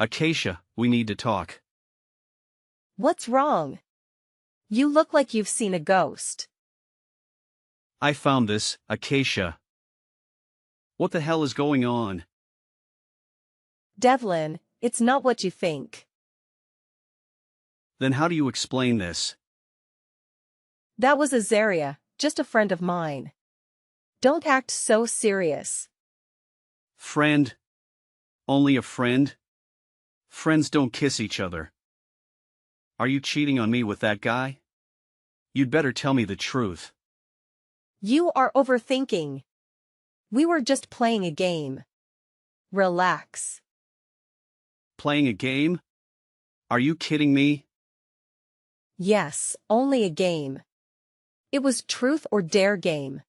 Acacia, we need to talk. What's wrong? You look like you've seen a ghost. I found this, Acacia. What the hell is going on? Devlin, it's not what you think. Then how do you explain this? That was Azaria, just a friend of mine. Don't act so serious. Friend? Only a friend? Friends don't kiss each other. Are you cheating on me with that guy? You'd better tell me the truth. You are overthinking. We were just playing a game. Relax. Playing a game? Are you kidding me? Yes, only a game. It was truth or dare game.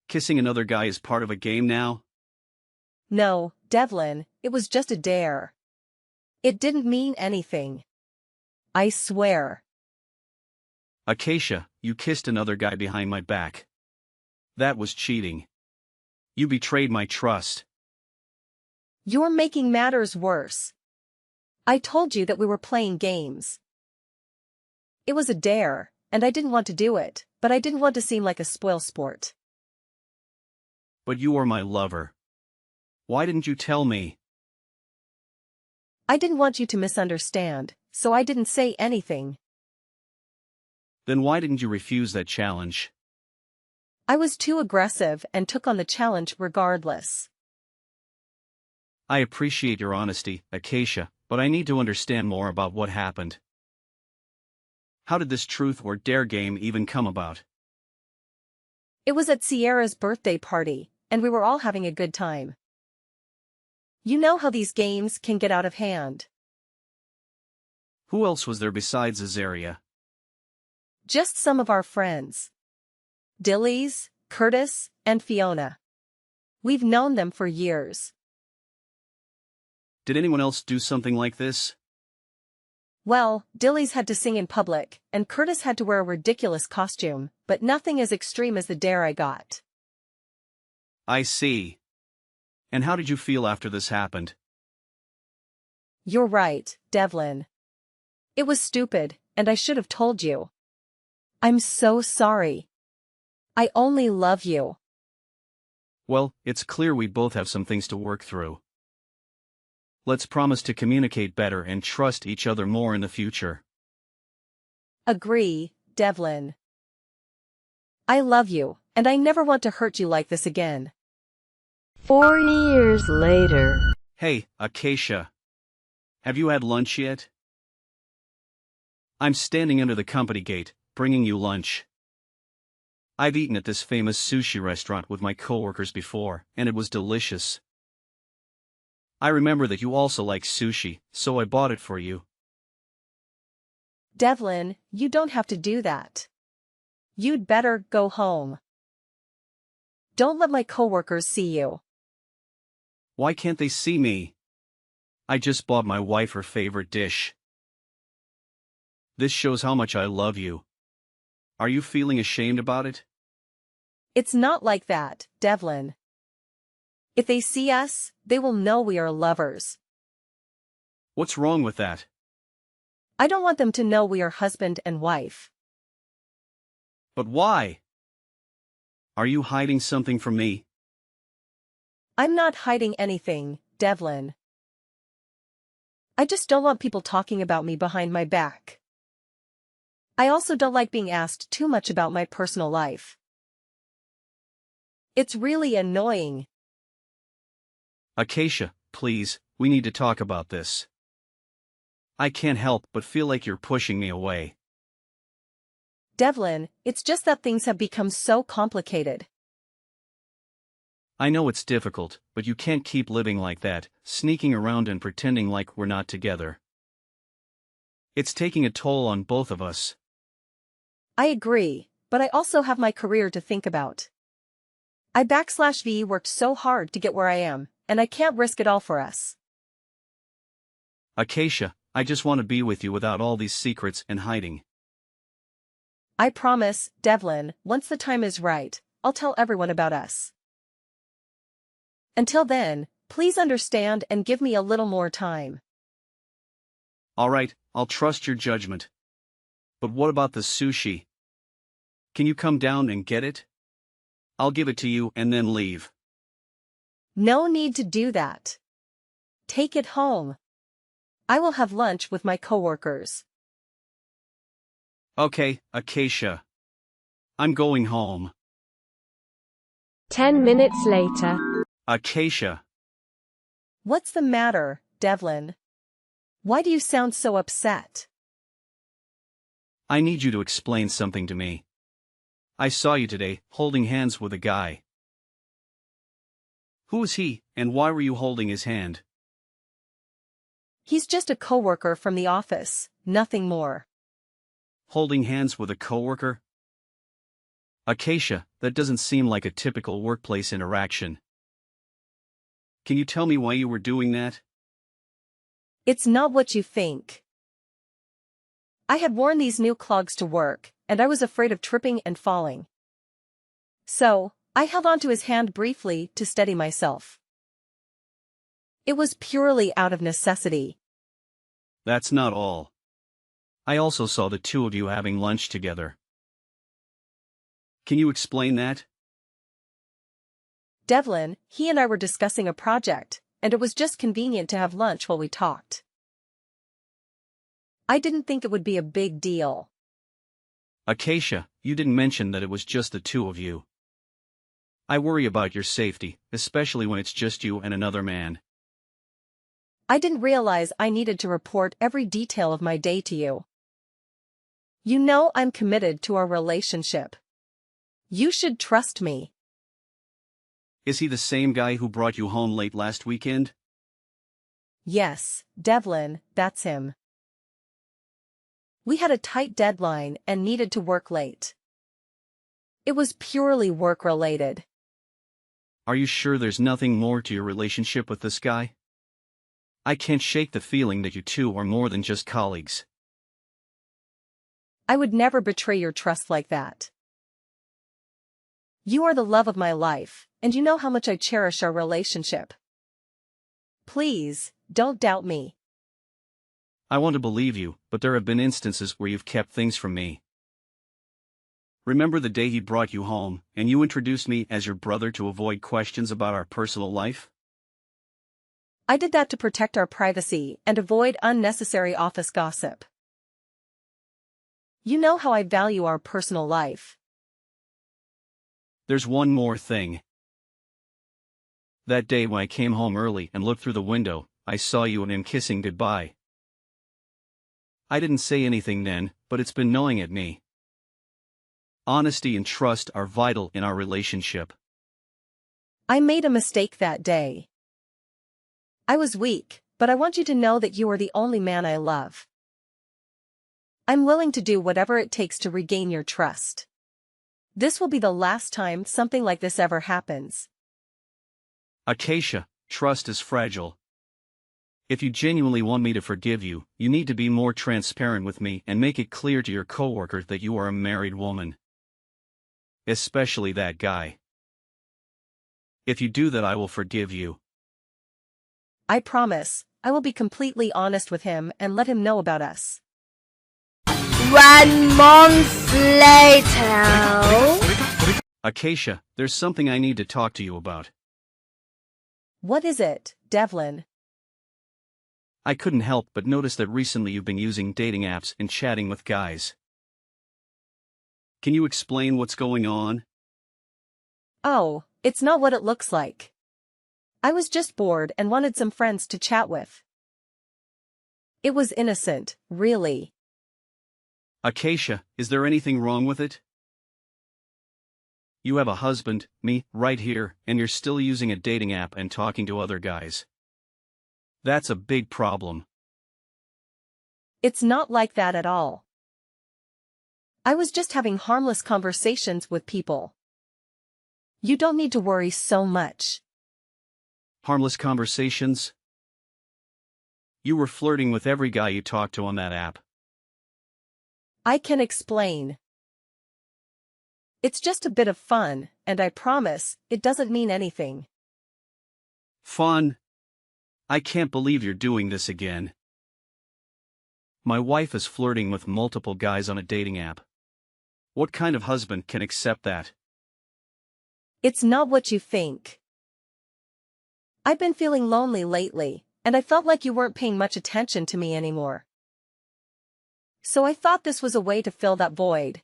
Kissing another guy is part of a game now? No, Devlin, it was just a dare. It didn't mean anything. I swear. Acacia, you kissed another guy behind my back. That was cheating. You betrayed my trust. You're making matters worse. I told you that we were playing games. It was a dare, and I didn't want to do it, but I didn't want to seem like a spoilsport. But you are my lover. Why didn't you tell me? I didn't want you to misunderstand, so I didn't say anything. Then why didn't you refuse that challenge? I was too aggressive and took on the challenge regardless. I appreciate your honesty, Acacia, but I need to understand more about what happened. How did this truth or dare game even come about? It was at Sierra's birthday party, and we were all having a good time. You know how these games can get out of hand. Who else was there besides Azaria? Just some of our friends. Dillies, Curtis, and Fiona. We've known them for years. Did anyone else do something like this? Well, Dillies had to sing in public, and Curtis had to wear a ridiculous costume, but nothing as extreme as the dare I got. I see. And how did you feel after this happened? You're right, Devlin. It was stupid, and I should have told you. I'm so sorry. I only love you. Well, it's clear we both have some things to work through. Let's promise to communicate better and trust each other more in the future. Agree, Devlin. I love you, and I never want to hurt you like this again. 40 years later. Hey, Acacia. Have you had lunch yet? I'm standing under the company gate, bringing you lunch. I've eaten at this famous sushi restaurant with my coworkers before, and it was delicious. I remember that you also like sushi, so I bought it for you. Devlin, you don't have to do that. You'd better go home. Don't let my coworkers see you. Why can't they see me? I just bought my wife her favorite dish. This shows how much I love you. Are you feeling ashamed about it? It's not like that, Devlin. If they see us, they will know we are lovers. What's wrong with that? I don't want them to know we are husband and wife. But why? Are you hiding something from me? I'm not hiding anything, Devlin. I just don't want people talking about me behind my back. I also don't like being asked too much about my personal life. It's really annoying. Acacia, please, we need to talk about this. I can't help but feel like you're pushing me away. Devlin, it's just that things have become so complicated. I know it's difficult, but you can't keep living like that, sneaking around and pretending like we're not together. It's taking a toll on both of us. I agree, but I also have my career to think about. I/V worked so hard to get where I am, and I can't risk it all for us. Acacia, I just want to be with you without all these secrets and hiding. I promise, Devlin, once the time is right, I'll tell everyone about us. Until then, Please understand and give me a little more time. Alright, I'll trust your judgment. But what about the sushi? Can you come down and get it? I'll give it to you and then leave. No need to do that. Take it home. I will have lunch with my coworkers. Okay, Acacia. I'm going home. 10 minutes later. Acacia. What's the matter, Devlin? Why do you sound so upset? I need you to explain something to me. I saw you today, holding hands with a guy. Who is he, and why were you holding his hand? He's just a coworker from the office, nothing more. Holding hands with a coworker? Acacia, that doesn't seem like a typical workplace interaction. Can you tell me why you were doing that? It's not what you think. I had worn these new clogs to work, and I was afraid of tripping and falling. So, I held onto his hand briefly to steady myself. It was purely out of necessity. That's not all. I also saw the two of you having lunch together. Can you explain that? Devlin, he and I were discussing a project, and it was just convenient to have lunch while we talked. I didn't think it would be a big deal. Acacia, you didn't mention that it was just the two of you. I worry about your safety, especially when it's just you and another man. I didn't realize I needed to report every detail of my day to you. You know I'm committed to our relationship. You should trust me. Is he the same guy who brought you home late last weekend? Yes, Devlin, that's him. We had a tight deadline and needed to work late. It was purely work-related. Are you sure there's nothing more to your relationship with this guy? I can't shake the feeling that you two are more than just colleagues. I would never betray your trust like that. You are the love of my life, and you know how much I cherish our relationship. Please, don't doubt me. I want to believe you, but there have been instances where you've kept things from me. Remember the day he brought you home, and you introduced me as your brother to avoid questions about our personal life? I did that to protect our privacy and avoid unnecessary office gossip. You know how I value our personal life. There's one more thing. That day when I came home early and looked through the window, I saw you and him kissing goodbye. I didn't say anything then, but it's been gnawing at me. Honesty and trust are vital in our relationship. I made a mistake that day. I was weak, but I want you to know that you are the only man I love. I'm willing to do whatever it takes to regain your trust. This will be the last time something like this ever happens. Acacia, trust is fragile. If you genuinely want me to forgive you, you need to be more transparent with me and make it clear to your coworker that you are a married woman. Especially that guy. If you do that, I will forgive you. I promise, I will be completely honest with him and let him know about us. 1 month later. Acacia, there's something I need to talk to you about. What is it, Devlin? I couldn't help but notice that recently you've been using dating apps and chatting with guys. Can you explain what's going on? Oh, it's not what it looks like. I was just bored and wanted some friends to chat with. It was innocent, really. Acacia, is there anything wrong with it? You have a husband, me, right here, and you're still using a dating app and talking to other guys. That's a big problem. It's not like that at all. I was just having harmless conversations with people. You don't need to worry so much. Harmless conversations? You were flirting with every guy you talked to on that app. I can explain. It's just a bit of fun, and I promise, it doesn't mean anything. Fun? I can't believe you're doing this again. My wife is flirting with multiple guys on a dating app. What kind of husband can accept that? It's not what you think. I've been feeling lonely lately, and I felt like you weren't paying much attention to me anymore. So I thought this was a way to fill that void.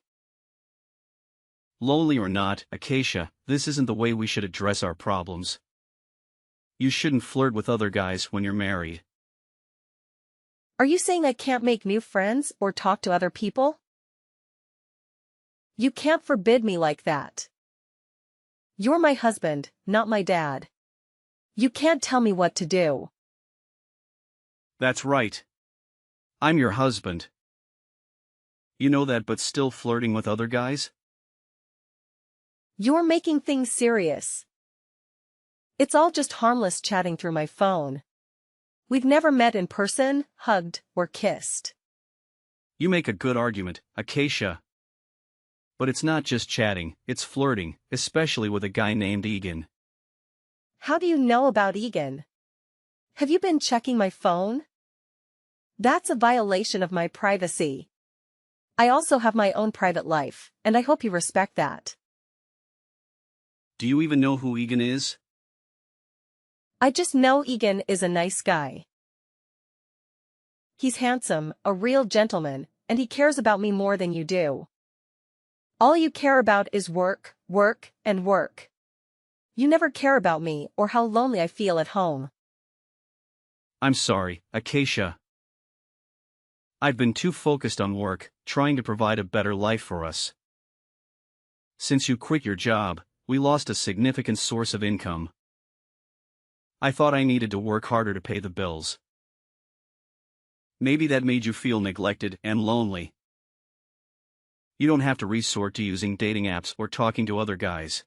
Lonely or not, Acacia, this isn't the way we should address our problems. You shouldn't flirt with other guys when you're married. Are you saying I can't make new friends or talk to other people? You can't forbid me like that. You're my husband, not my dad. You can't tell me what to do. That's right. I'm your husband. You know that, but still flirting with other guys? You're making things serious. It's all just harmless chatting through my phone. We've never met in person, hugged, or kissed. You make a good argument, Acacia. But it's not just chatting, it's flirting, especially with a guy named Egan. How do you know about Egan? Have you been checking my phone? That's a violation of my privacy. I also have my own private life, and I hope you respect that. Do you even know who Egan is? I just know Egan is a nice guy. He's handsome, a real gentleman, and he cares about me more than you do. All you care about is work, work, and work. You never care about me or how lonely I feel at home. I'm sorry, Acacia. I've been too focused on work, trying to provide a better life for us. Since you quit your job, we lost a significant source of income. I thought I needed to work harder to pay the bills. Maybe that made you feel neglected and lonely. You don't have to resort to using dating apps or talking to other guys.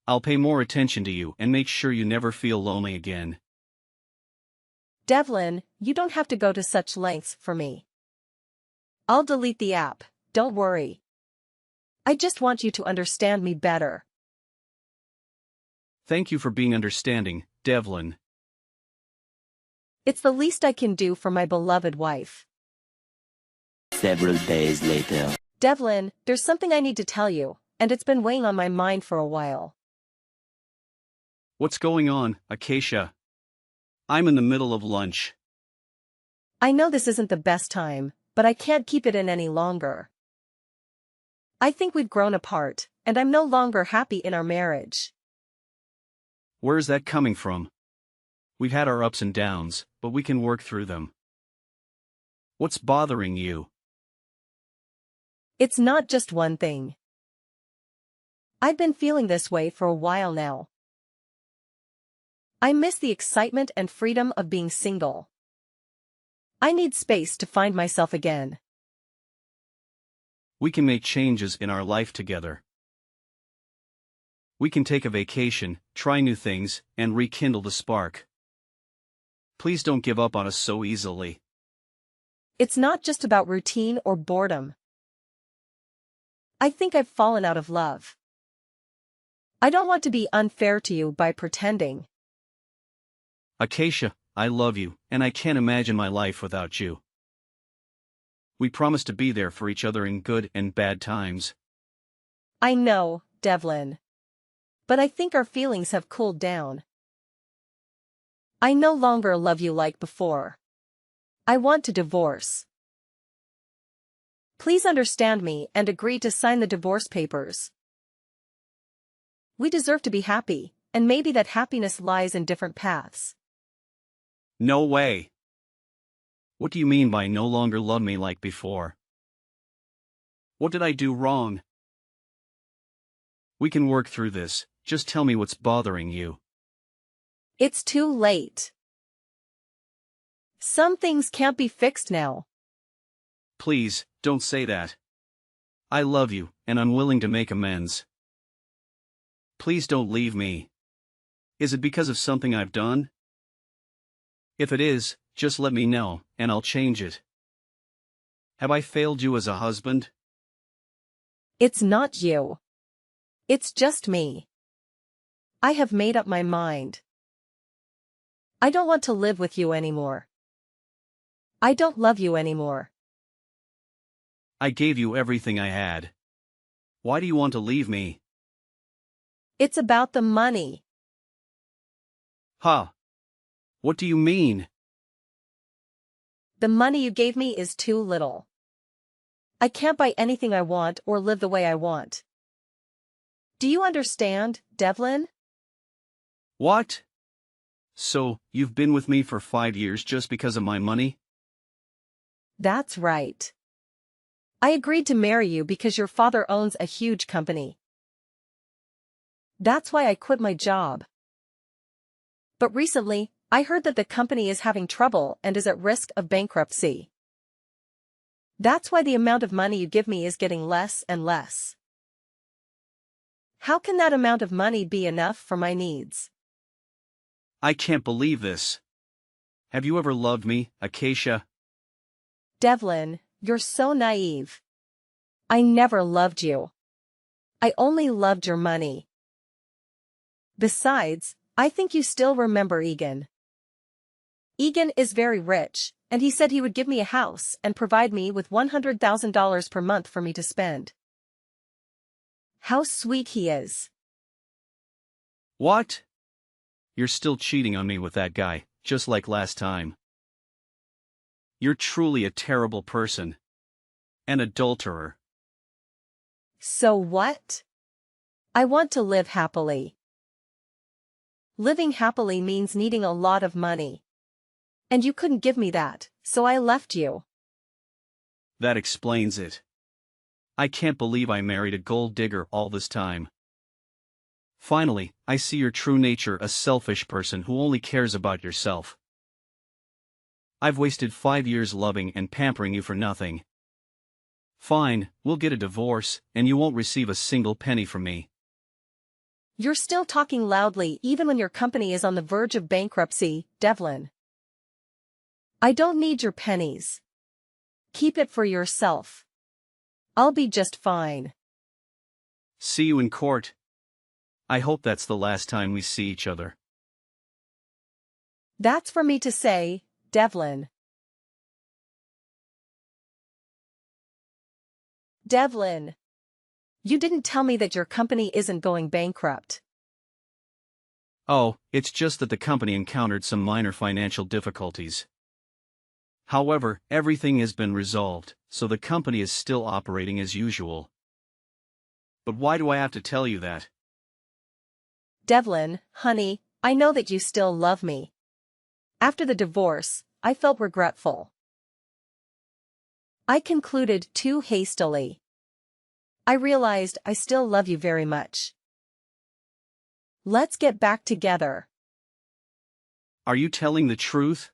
I'll pay more attention to you and make sure you never feel lonely again. Devlin, you don't have to go to such lengths for me. I'll delete the app, don't worry. I just want you to understand me better. Thank you for being understanding, Devlin. It's the least I can do for my beloved wife. Several days later. Devlin, there's something I need to tell you, and it's been weighing on my mind for a while. What's going on, Acacia? I'm in the middle of lunch. I know this isn't the best time, but I can't keep it in any longer. I think we've grown apart, and I'm no longer happy in our marriage. Where's that coming from? We've had our ups and downs, but we can work through them. What's bothering you? It's not just one thing. I've been feeling this way for a while now. I miss the excitement and freedom of being single. I need space to find myself again. We can make changes in our life together. We can take a vacation, try new things, and rekindle the spark. Please don't give up on us so easily. It's not just about routine or boredom. I think I've fallen out of love. I don't want to be unfair to you by pretending. Acacia, I love you, and I can't imagine my life without you. We promise to be there for each other in good and bad times. I know, Devlin. But I think our feelings have cooled down. I no longer love you like before. I want to divorce. Please understand me and agree to sign the divorce papers. We deserve to be happy, and maybe that happiness lies in different paths. No way. What do you mean by no longer love me like before? What did I do wrong? We can work through this, just tell me what's bothering you. It's too late. Some things can't be fixed now. Please, don't say that. I love you, and I'm willing to make amends. Please don't leave me. Is it because of something I've done? If it is, just let me know, and I'll change it. Have I failed you as a husband? It's not you. It's just me. I have made up my mind. I don't want to live with you anymore. I don't love you anymore. I gave you everything I had. Why do you want to leave me? It's about the money. Huh? What do you mean? The money you gave me is too little. I can't buy anything I want or live the way I want. Do you understand, Devlin? What? So, you've been with me for 5 years just because of my money? That's right. I agreed to marry you because your father owns a huge company. That's why I quit my job. But recently, I heard that the company is having trouble and is at risk of bankruptcy. That's why the amount of money you give me is getting less and less. How can that amount of money be enough for my needs? I can't believe this. Have you ever loved me, Acacia? Devlin, you're so naive. I never loved you. I only loved your money. Besides, I think you still remember Egan. Egan is very rich, and he said he would give me a house and provide me with $100,000 per month for me to spend. How sweet he is. What? You're still cheating on me with that guy, just like last time. You're truly a terrible person. An adulterer. So what? I want to live happily. Living happily means needing a lot of money. And you couldn't give me that, so I left you. That explains it. I can't believe I married a gold digger all this time. Finally, I see your true nature, a selfish person who only cares about yourself. I've wasted 5 years loving and pampering you for nothing. Fine, we'll get a divorce, and you won't receive a single penny from me. You're still talking loudly even when your company is on the verge of bankruptcy, Devlin. I don't need your pennies. Keep it for yourself. I'll be just fine. See you in court. I hope that's the last time we see each other. That's for me to say, Devlin. Devlin. You didn't tell me that your company isn't going bankrupt. Oh, it's just that the company encountered some minor financial difficulties. However, everything has been resolved, so the company is still operating as usual. But why do I have to tell you that? Devlin, honey, I know that you still love me. After the divorce, I felt regretful. I concluded too hastily. I realized I still love you very much. Let's get back together. Are you telling the truth?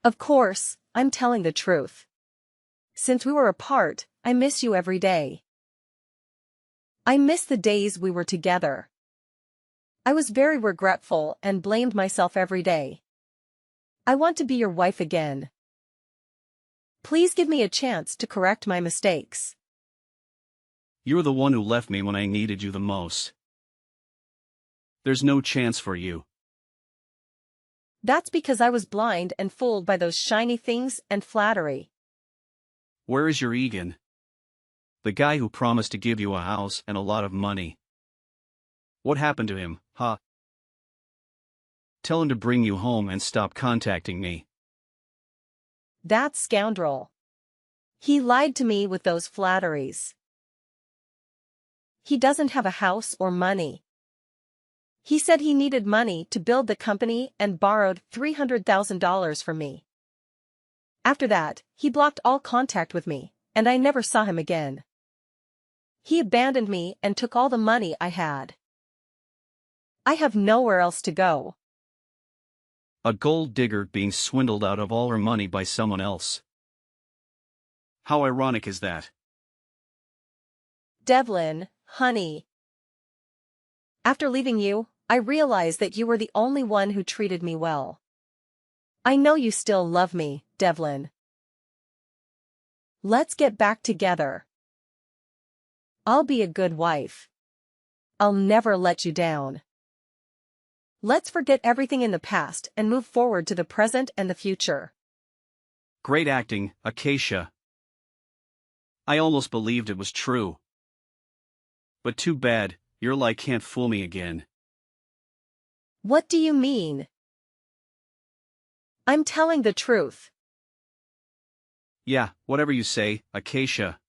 Of course, I'm telling the truth. Since we were apart, I miss you every day. I miss the days we were together. I was very regretful and blamed myself every day. I want to be your wife again. Please give me a chance to correct my mistakes. You're the one who left me when I needed you the most. There's no chance for you. That's because I was blind and fooled by those shiny things and flattery. Where is your Egan? The guy who promised to give you a house and a lot of money. What happened to him, huh? Tell him to bring you home and stop contacting me. That scoundrel. He lied to me with those flatteries. He doesn't have a house or money. He said he needed money to build the company and borrowed $300,000 from me. After that, he blocked all contact with me, and I never saw him again. He abandoned me and took all the money I had. I have nowhere else to go. A gold digger being swindled out of all her money by someone else. How ironic is that? Devlin, honey. After leaving you, I realized that you were the only one who treated me well. I know you still love me, Devlin. Let's get back together. I'll be a good wife. I'll never let you down. Let's forget everything in the past and move forward to the present and the future. Great acting, Acacia. I almost believed it was true. But too bad, your lie can't fool me again. What do you mean? I'm telling the truth. Yeah, whatever you say, Acacia.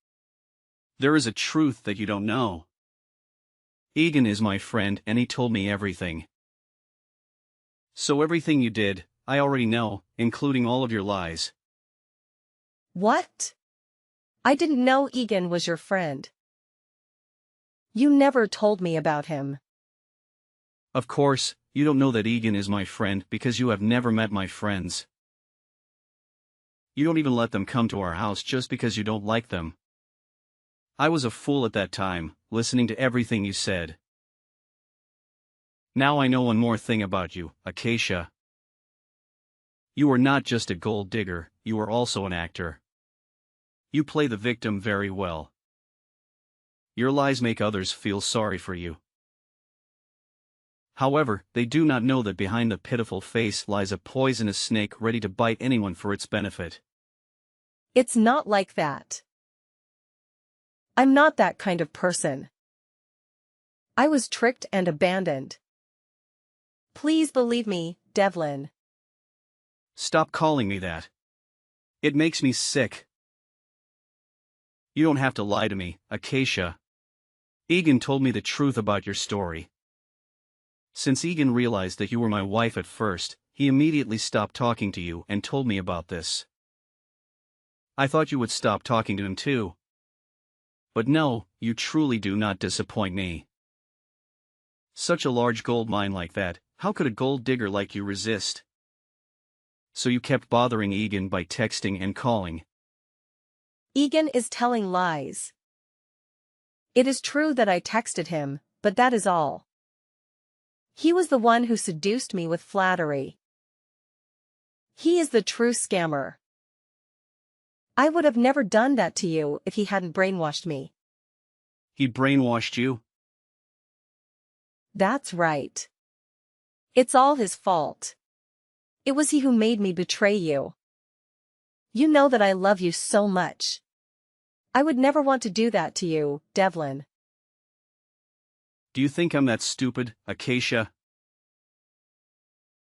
There is a truth that you don't know. Egan is my friend and he told me everything. So everything you did, I already know, including all of your lies. What? I didn't know Egan was your friend. You never told me about him. Of course, you don't know that Egan is my friend because you have never met my friends. You don't even let them come to our house just because you don't like them. I was a fool at that time, listening to everything you said. Now I know one more thing about you, Acacia. You are not just a gold digger, you are also an actor. You play the victim very well. Your lies make others feel sorry for you. However, they do not know that behind the pitiful face lies a poisonous snake ready to bite anyone for its benefit. It's not like that. I'm not that kind of person. I was tricked and abandoned. Please believe me, Devlin. Stop calling me that. It makes me sick. You don't have to lie to me, Acacia. Egan told me the truth about your story. Since Egan realized that you were my wife at first, he immediately stopped talking to you and told me about this. I thought you would stop talking to him too. But no, you truly do not disappoint me. Such a large gold mine like that, how could a gold digger like you resist? So you kept bothering Egan by texting and calling. Egan is telling lies. It is true that I texted him, but that is all. He was the one who seduced me with flattery. He is the true scammer. I would have never done that to you if he hadn't brainwashed me. He brainwashed you? That's right. It's all his fault. It was he who made me betray you. You know that I love you so much. I would never want to do that to you, Devlin. Do you think I'm that stupid, Acacia?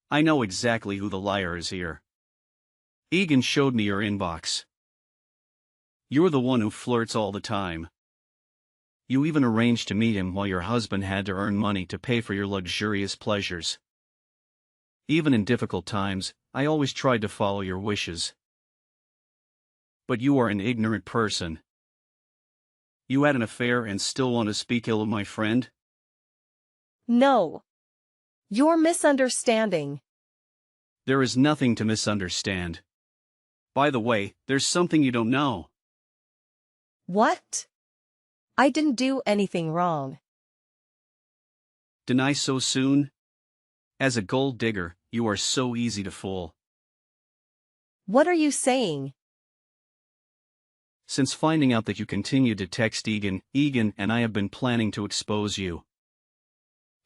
I know exactly who the liar is here. Egan showed me your inbox. You're the one who flirts all the time. You even arranged to meet him while your husband had to earn money to pay for your luxurious pleasures. Even in difficult times, I always tried to follow your wishes. But you are an ignorant person. You had an affair and still want to speak ill of my friend? No. You're misunderstanding. There is nothing to misunderstand. By the way, there's something you don't know. What? I didn't do anything wrong. Deny so soon? As a gold digger, you are so easy to fool. What are you saying? Since finding out that you continued to text Egan and I have been planning to expose you.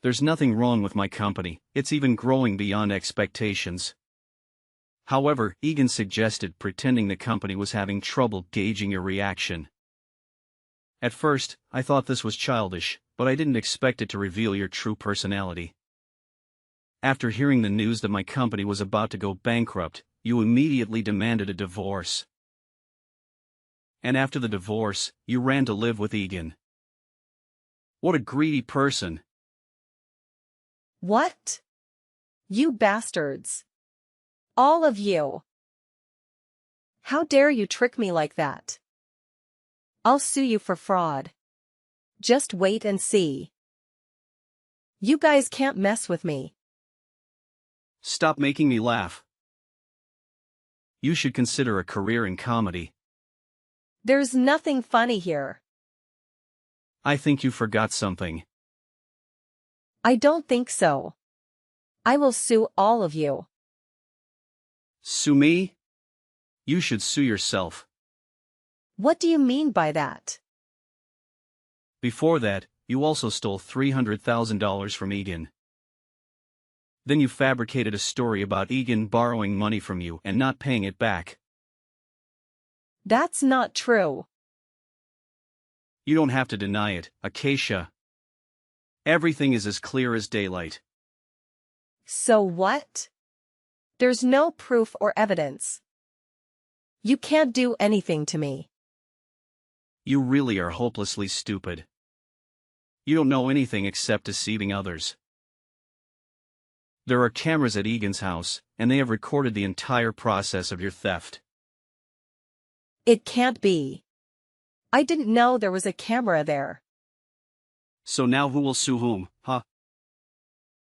There's nothing wrong with my company, it's even growing beyond expectations. However, Egan suggested pretending the company was having trouble gauging your reaction. At first, I thought this was childish, but I didn't expect it to reveal your true personality. After hearing the news that my company was about to go bankrupt, you immediately demanded a divorce. And after the divorce, you ran to live with Egan. What a greedy person. What? You bastards. All of you. How dare you trick me like that? I'll sue you for fraud. Just wait and see. You guys can't mess with me. Stop making me laugh. You should consider a career in comedy. There's nothing funny here. I think you forgot something. I don't think so. I will sue all of you. Sue me? You should sue yourself. What do you mean by that? Before that, you also stole $300,000 from Egan. Then you fabricated a story about Egan borrowing money from you and not paying it back. That's not true. You don't have to deny it, Acacia. Everything is as clear as daylight. So what? There's no proof or evidence. You can't do anything to me. You really are hopelessly stupid. You don't know anything except deceiving others. There are cameras at Egan's house, and they have recorded the entire process of your theft. It can't be. I didn't know there was a camera there. So now who will sue whom, huh?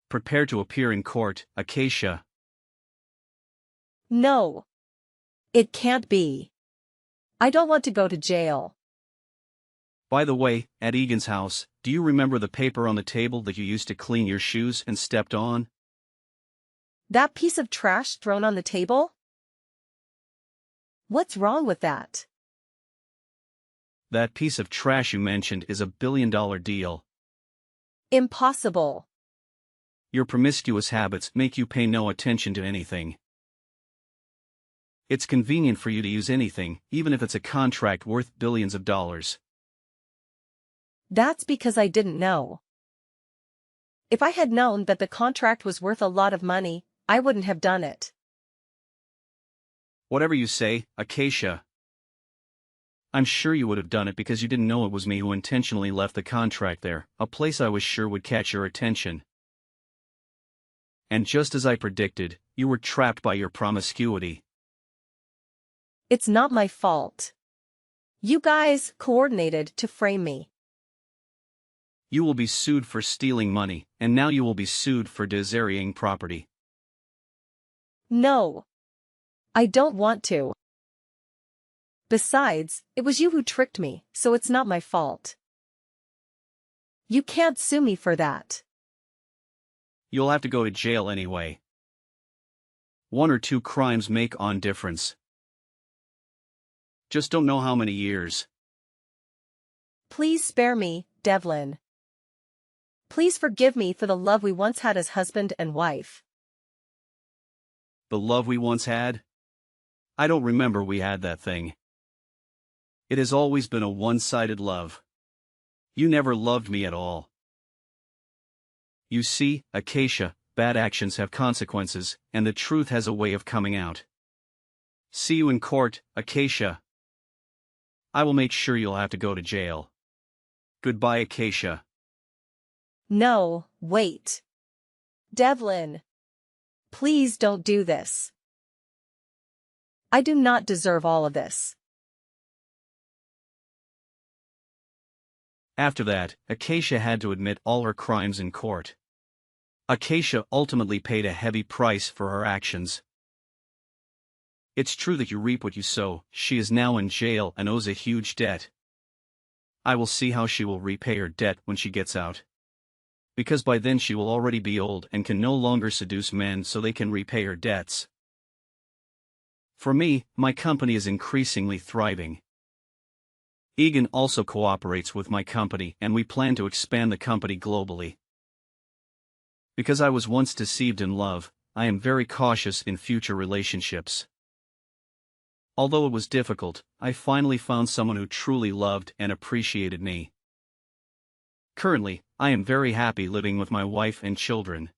Prepare to appear in court, Acacia. No. It can't be. I don't want to go to jail. By the way, at Egan's house, do you remember the paper on the table that you used to clean your shoes and stepped on? That piece of trash thrown on the table? What's wrong with that? That piece of trash you mentioned is a billion-dollar deal. Impossible. Your promiscuous habits make you pay no attention to anything. It's convenient for you to use anything, even if it's a contract worth billions of dollars. That's because I didn't know. If I had known that the contract was worth a lot of money, I wouldn't have done it. Whatever you say, Acacia. I'm sure you would have done it because you didn't know it was me who intentionally left the contract there, a place I was sure would catch your attention. And just as I predicted, you were trapped by your promiscuity. It's not my fault. You guys coordinated to frame me. You will be sued for stealing money, and now you will be sued for desariing property. No. I don't want to. Besides, it was you who tricked me, so it's not my fault. You can't sue me for that. You'll have to go to jail anyway. 1 or 2 crimes make on difference. Just don't know how many years. Please spare me, Devlin. Please forgive me for the love we once had as husband and wife. The love we once had? I don't remember we had that thing. It has always been a one-sided love. You never loved me at all. You see, Acacia, bad actions have consequences, and the truth has a way of coming out. See you in court, Acacia. I will make sure you'll have to go to jail. Goodbye, Acacia. No, wait. Devlin. Please don't do this. I do not deserve all of this. After that, Acacia had to admit all her crimes in court. Acacia ultimately paid a heavy price for her actions. It's true that you reap what you sow. She is now in jail and owes a huge debt. I will see how she will repay her debt when she gets out. Because by then she will already be old and can no longer seduce men so they can repay her debts. For me, my company is increasingly thriving. Egan also cooperates with my company and we plan to expand the company globally. Because I was once deceived in love, I am very cautious in future relationships. Although it was difficult, I finally found someone who truly loved and appreciated me. Currently, I am very happy living with my wife and children.